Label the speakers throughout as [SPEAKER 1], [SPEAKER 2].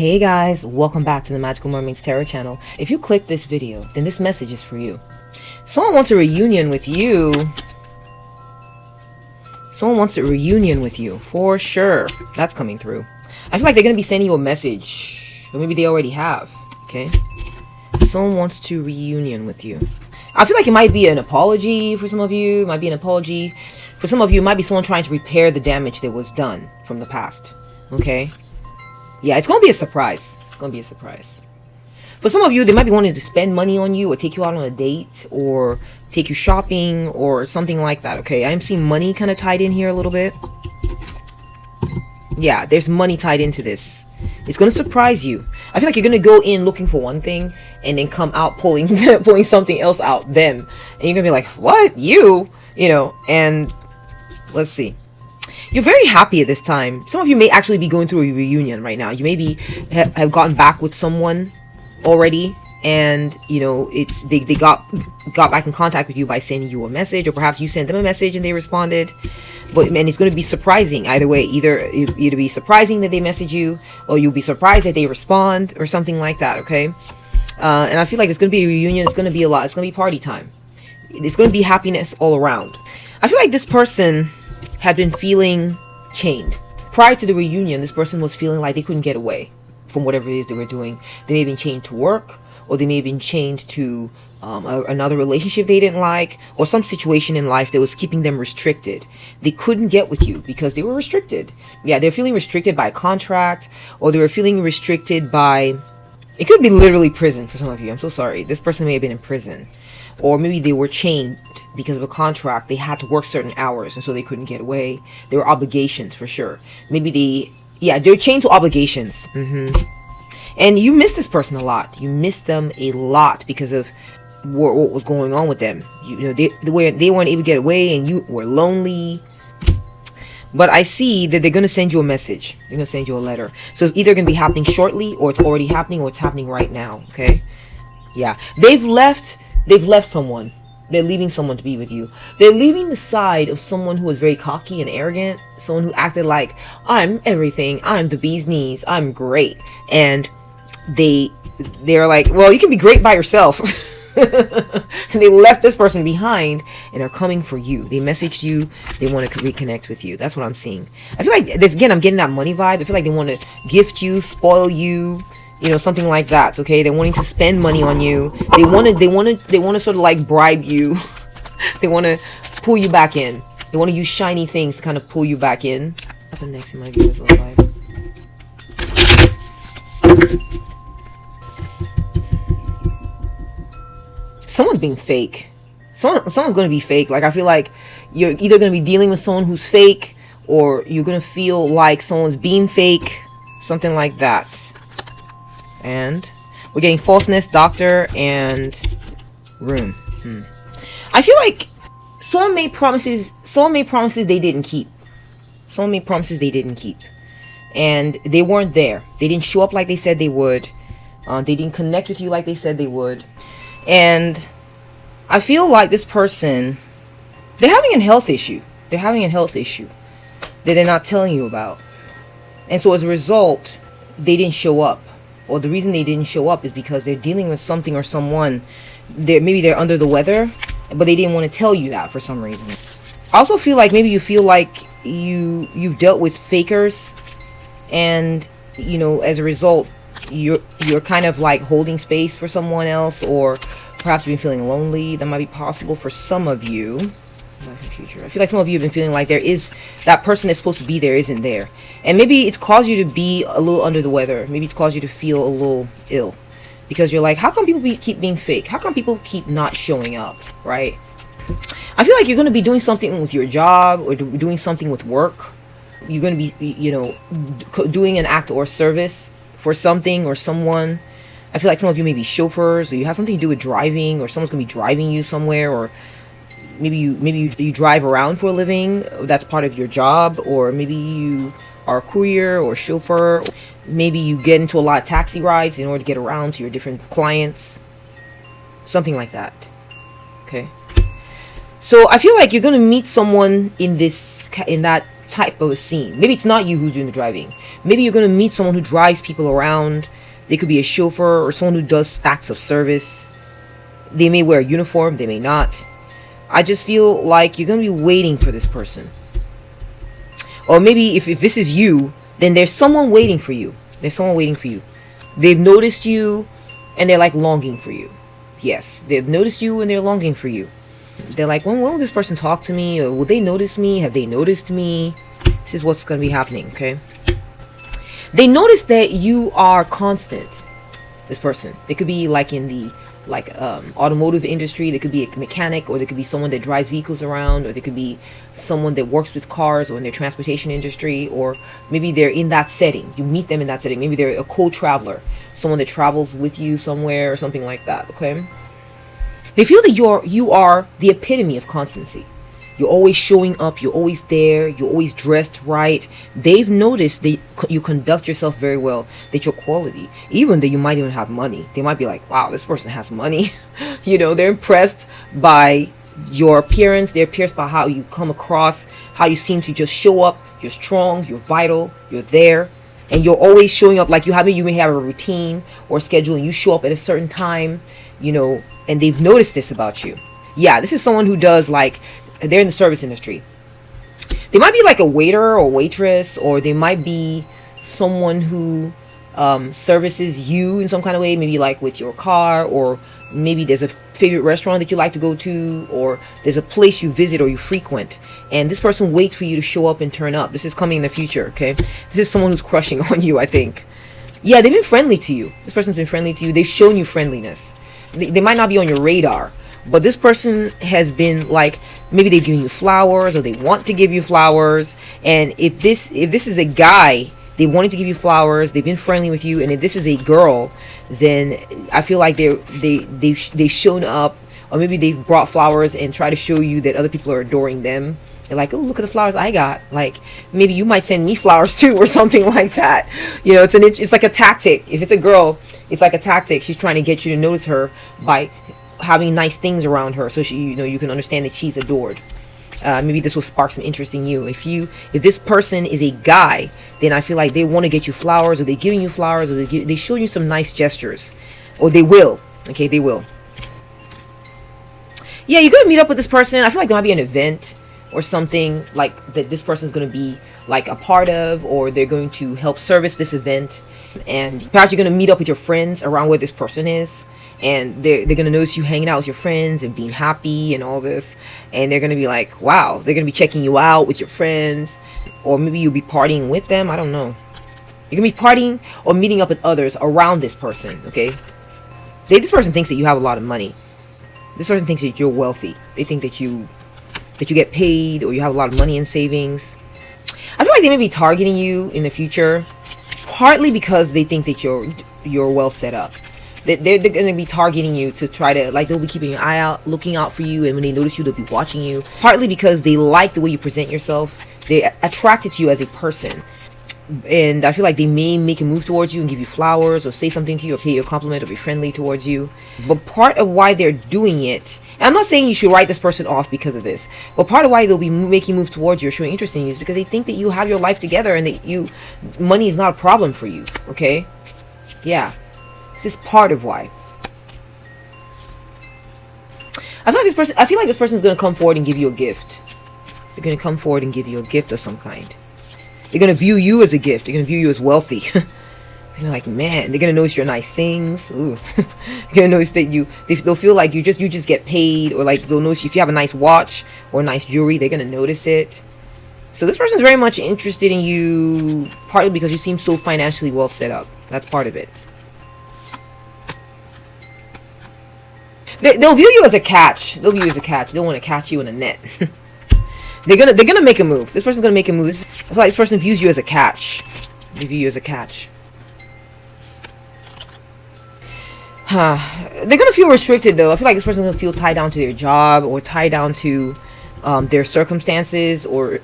[SPEAKER 1] Hey guys, welcome back to the Magical Mermaids Tarot channel. If you click this video, then this message is for you. Someone wants a reunion with you. Someone wants a reunion with you, for sure. That's coming through. I feel like they're going to be sending you a message. Or maybe they already have, okay? Someone wants to reunion with you. I feel like it might be an apology for some of you. It might be an apology. For some of you, it might be someone trying to repair the damage that was done from the past, okay? Yeah, it's going to be a surprise. It's going to be a surprise. For some of you, they might be wanting to spend money on you or take you out on a date or take you shopping or something like that, okay? I'm seeing money kind of tied in here a little bit. Yeah, there's money tied into this. It's going to surprise you. I feel like you're going to go in looking for one thing and then come out pulling pulling something else out, them. And you're going to be like, what? You know, and let's see. You're very happy at this time. Some of you may actually be going through a reunion right now. You maybe have gotten back with someone already, and you know they got back in contact with you by sending you a message, or perhaps you sent them a message and they responded. But man, it's going to be surprising either way. Either be surprising that they message you, or you'll be surprised that they respond, or something like that. Okay, and I feel like it's going to be a reunion. It's going to be a lot. It's going to be party time. It's going to be happiness all around. I feel like this person had been feeling chained. Prior to the reunion, this person was feeling like they couldn't get away from whatever it is they were doing. They may have been chained to work, or they may have been chained to another relationship they didn't like, or some situation in life that was keeping them restricted. They couldn't get with you because they were restricted. Yeah, they're feeling restricted by a contract, or they were feeling restricted by... It could be literally prison for some of you. I'm so sorry. This person may have been in prison. Or maybe they were chained because of a contract. They had to work certain hours, and so they couldn't get away. There were obligations for sure. Maybe they're chained to obligations. And you miss this person a lot. You miss them a lot because of what was going on with them. You know, they weren't able to get away, and you were lonely. But I see that they're going to send you a message. They're going to send you a letter. So it's either going to be happening shortly, or it's already happening, or it's happening right now. Okay? Yeah. They've left someone. They're leaving someone to be with you. They're leaving the side of someone who was very cocky and arrogant. Someone who acted like, I'm everything. I'm the bee's knees. I'm great. And they're like, well, you can be great by yourself. And they left this person behind and are coming for you. They messaged you. They want to reconnect with you. That's what I'm seeing. I feel like this, again, I'm getting that money vibe. I feel like they want to gift you, spoil you, you know, something like that. Okay, they're wanting to spend money on you. They want to sort of like bribe you. They want to pull you back in. They want to use shiny things to kind of pull you back in. What's next in my viewers live? Someone's being fake. Someone's going to be fake. Like, I feel like you're either going to be dealing with someone who's fake, or you're going to feel like someone's being fake. Something like that. And we're getting falseness, doctor, and room. I feel like someone made promises they didn't keep. Someone made promises they didn't keep. And they weren't there. They didn't show up like they said they would. They didn't connect with you like they said they would. And I feel like this person, they're having a health issue. They're having a health issue that they're not telling you about. And so as a result, they didn't show up. Or the reason they didn't show up is because they're dealing with something or someone. Maybe they're under the weather, but they didn't want to tell you that for some reason. I also feel like maybe you feel like you've dealt with fakers, and you know, as a result, you're kind of like holding space for someone else, or perhaps you've been feeling lonely. That might be possible for some of you. Future. I feel like some of you have been feeling like that person that's supposed to be there isn't there, and maybe it's caused you to be a little under the weather. Maybe it's caused you to feel a little ill because you're like, how come people keep being fake? How come people keep not showing up, right? I feel like you're going to be doing something with your job, or doing something with work. You're going to be, you know, doing an act or service for something or someone. I feel like some of you may be chauffeurs, or you have something to do with driving, or someone's going to be driving you somewhere, or maybe you drive around for a living. That's part of your job. Or maybe you are a courier or chauffeur. Maybe you get into a lot of taxi rides in order to get around to your different clients. Something like that. Okay. So I feel like you're going to meet someone in that type of a scene. Maybe it's not you who's doing the driving. Maybe you're gonna meet someone who drives people around. They could be a chauffeur or someone who does acts of service. They may wear a uniform, they may not. I just feel like you're gonna be waiting for this person. Or maybe if this is you, then there's someone waiting for you. There's someone waiting for you. They've noticed you and they're like longing for you. Yes, they've noticed you and they're longing for you. They're like, when will this person talk to me? Or will they notice me? Have they noticed me? This is what's going to be happening, okay? They notice that you are constant. This person. They could be like in the automotive industry. They could be a mechanic, or they could be someone that drives vehicles around, or they could be someone that works with cars or in their transportation industry, or maybe they're in that setting. You meet them in that setting. Maybe they're a co-traveler, someone that travels with you somewhere or something like that, okay? They feel that you are the epitome of constancy. You're always showing up, you're always there, you're always dressed right. They've noticed that you conduct yourself very well, that your quality, even that you might even have money. They might be like, wow, this person has money. You know, they're impressed by your appearance. They're impressed by how you come across, how you seem to just show up. You're strong, you're vital, you're there. And you're always showing up like you may have a routine or a schedule, and you show up at a certain time, you know, and they've noticed this about you. Yeah, this is someone who does they're in the service industry. They might be like a waiter or waitress, or they might be someone who services you in some kind of way, maybe like with your car, or maybe there's a favorite restaurant that you like to go to, or there's a place you visit or you frequent, and this person waits for you to show up and turn up. This is coming in the future, okay? This is someone who's crushing on you, I think. Yeah, they've been friendly to you. This person's been friendly to you. They've shown you friendliness. They might not be on your radar, but this person has been like, maybe they're giving you flowers, or they want to give you flowers. And if this is a guy, they wanted to give you flowers, they've been friendly with you. And if this is a girl, then I feel like they've shown up, or maybe they've brought flowers and try to show you that other people are adoring them. They're like, oh, look at the flowers I got. Like, maybe you might send me flowers too, or something like that. You know, it's like a tactic. If it's a girl, it's like a tactic. She's trying to get you to notice her by having nice things around her, so you can understand that she's adored. Maybe this will spark some interest in you. If this person is a guy, then I feel like they want to get you flowers, or they're giving you flowers, or they show you some nice gestures, or they will. Okay, they will. Yeah, you're gonna meet up with this person. I feel like there might be an event or something like that this person is going to be like a part of, or they're going to help service this event, and perhaps you're going to meet up with your friends around where this person is, and they're going to notice you hanging out with your friends and being happy and all this, and they're going to be like, wow, they're going to be checking you out with your friends, or maybe you'll be partying with them. I don't know. You're going to be partying or meeting up with others around this person, okay? This person thinks that you have a lot of money. This person thinks that you're wealthy. They think that you get paid, or you have a lot of money in savings. I feel like they may be targeting you in the future, partly because they think that you're well set up. They're going to be targeting you to try to, like, they'll be keeping an eye out, looking out for you, and when they notice you, they'll be watching you. Partly because they like the way you present yourself. They're attracted to you as a person. And I feel like they may make a move towards you and give you flowers, or say something to you, or pay you a compliment, or be friendly towards you. But part of why they're doing it, and I'm not saying you should write this person off because of this, but part of why they'll be making moves towards you or showing interest in you is because they think that you have your life together, and that money is not a problem for you. Okay? Yeah. This is part of why. I feel like this person is going to come forward and give you a gift. They're going to come forward and give you a gift of some kind. They're going to view you as a gift. They're going to view you as wealthy. They're like, man, they're going to notice your nice things. Ooh. They're going to notice that they'll feel like you just get paid, or like they'll notice if you have a nice watch or nice jewelry, they're going to notice it. So this person's very much interested in you, partly because you seem so financially well set up. That's part of it. They'll view you as a catch. They'll view you as a catch. They don't want to catch you in a net. They're gonna make a move. This person's gonna make a move. I feel like this person views you as a catch. They view you as a catch. They're gonna feel restricted though. I feel like this person's gonna feel tied down to their job, or tied down to their circumstances, or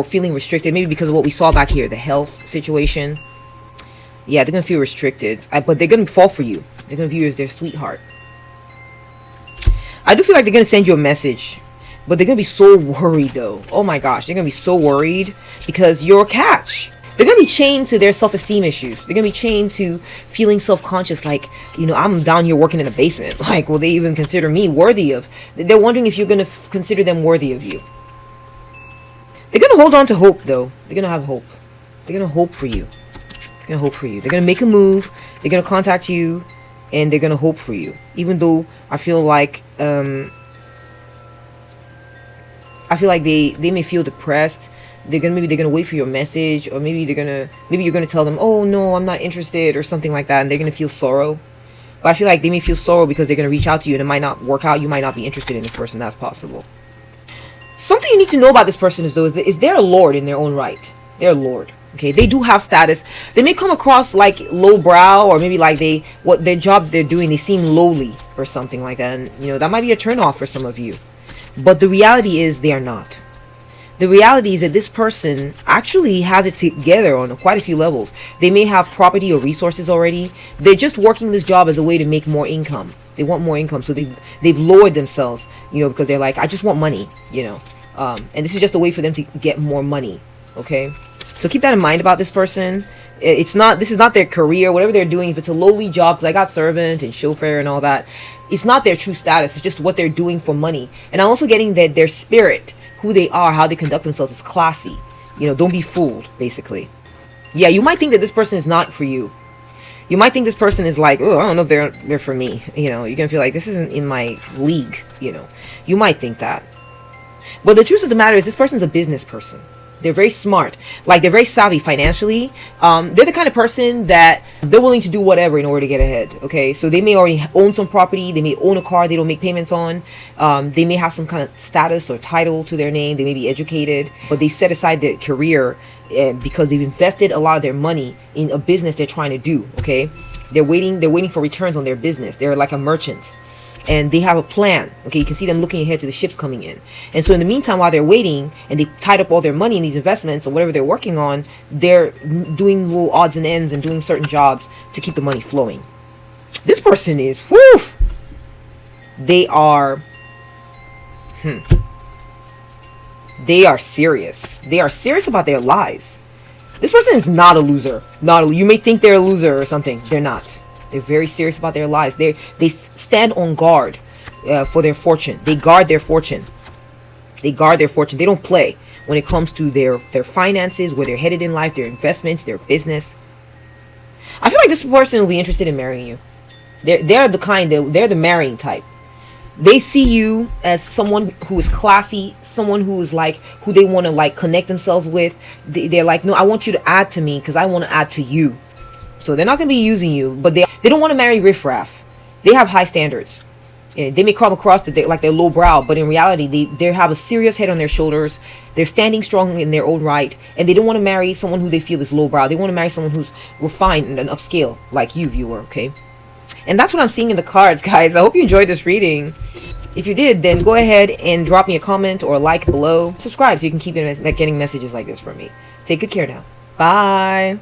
[SPEAKER 1] feeling restricted. Maybe because of what we saw back here, the health situation. Yeah, they're gonna feel restricted. But they're gonna fall for you. They're gonna view you as their sweetheart. I do feel like they're gonna send you a message. But they're gonna be so worried though. Oh my gosh, they're gonna be so worried because you're a catch. They're gonna be chained to their self-esteem issues. They're gonna be chained to feeling self-conscious, like, you know, I'm down here working in a basement. Like, will they even consider me worthy of? They're wondering if you're gonna consider them worthy of you. They're gonna hold on to hope though. They're gonna have hope. They're gonna hope for you. They're gonna hope for you. They're gonna make a move. They're gonna contact you, and they're gonna hope for you. Even though I feel like they may feel depressed. Maybe they're gonna wait for your message, or maybe you're gonna tell them, oh no, I'm not interested, or something like that, and they're gonna feel sorrow. But I feel like they may feel sorrow because they're gonna reach out to you and it might not work out. You might not be interested in this person. That's possible. Something you need to know about this person is they're a lord in their own right. They're a lord. Okay, they do have status. They may come across like lowbrow, or maybe like what their job they're doing, they seem lowly or something like that, and you know that might be a turnoff for some of you. But the reality is they are not. The reality is that this person actually has it together on quite a few levels. They may have property or resources already. They're just working this job as a way to make more income. They want more income, so they've lowered themselves, you know, because they're like, I just want money, you know, and this is just a way for them to get more money. Okay, so keep that in mind about this person. This is not their career, whatever they're doing. If it's a lowly job, because I got servant and chauffeur and all that, it's not their true status. It's just what they're doing for money. And I'm also getting that their spirit, who they are, how they conduct themselves, is classy. You know, don't be fooled, basically. Yeah, you might think that this person is not for you. You might think this person is like, oh, I don't know if they're for me. You know, you're gonna feel like this isn't in my league. You know, you might think that. But the truth of the matter is, this person's a business person. They're very smart. Like, they're very savvy financially. They're the kind of person that they're willing to do whatever in order to get ahead. Okay, so they may already own some property. They may own a car they don't make payments on. They may have some kind of status or title to their name. They may be educated, but they set aside their career because they've invested a lot of their money in a business they're trying to do. Okay, they're waiting for returns on their business. They're like a merchant. And they have a plan. Okay, you can see them looking ahead to the ships coming in. And so in the meantime, while they're waiting and they tied up all their money in these investments or whatever they're working on, they're doing little odds and ends and doing certain jobs to keep the money flowing. This person is, whew, they are serious. They are serious about their lives. This person is not a loser. You may think they're a loser or something. They're not. They're very serious about their lives. They stand on guard for their fortune. They guard their fortune. They guard their fortune. They don't play when it comes to their finances, where they're headed in life, their investments, their business. I feel like this person will be interested in marrying you. They're the marrying type. They see you as someone who is classy, someone who is like, who they want to like connect themselves with. They're like, no, I want you to add to me because I want to add to you. So they're not going to be using you, but they don't want to marry riffraff. They have high standards. Yeah, they may come across that like they're lowbrow, but in reality, they have a serious head on their shoulders. They're standing strong in their own right, and they don't want to marry someone who they feel is lowbrow. They want to marry someone who's refined and upscale, like you, viewer, okay? And that's what I'm seeing in the cards, guys. I hope you enjoyed this reading. If you did, then go ahead and drop me a comment or a like below. Subscribe so you can keep getting messages like this from me. Take good care now. Bye.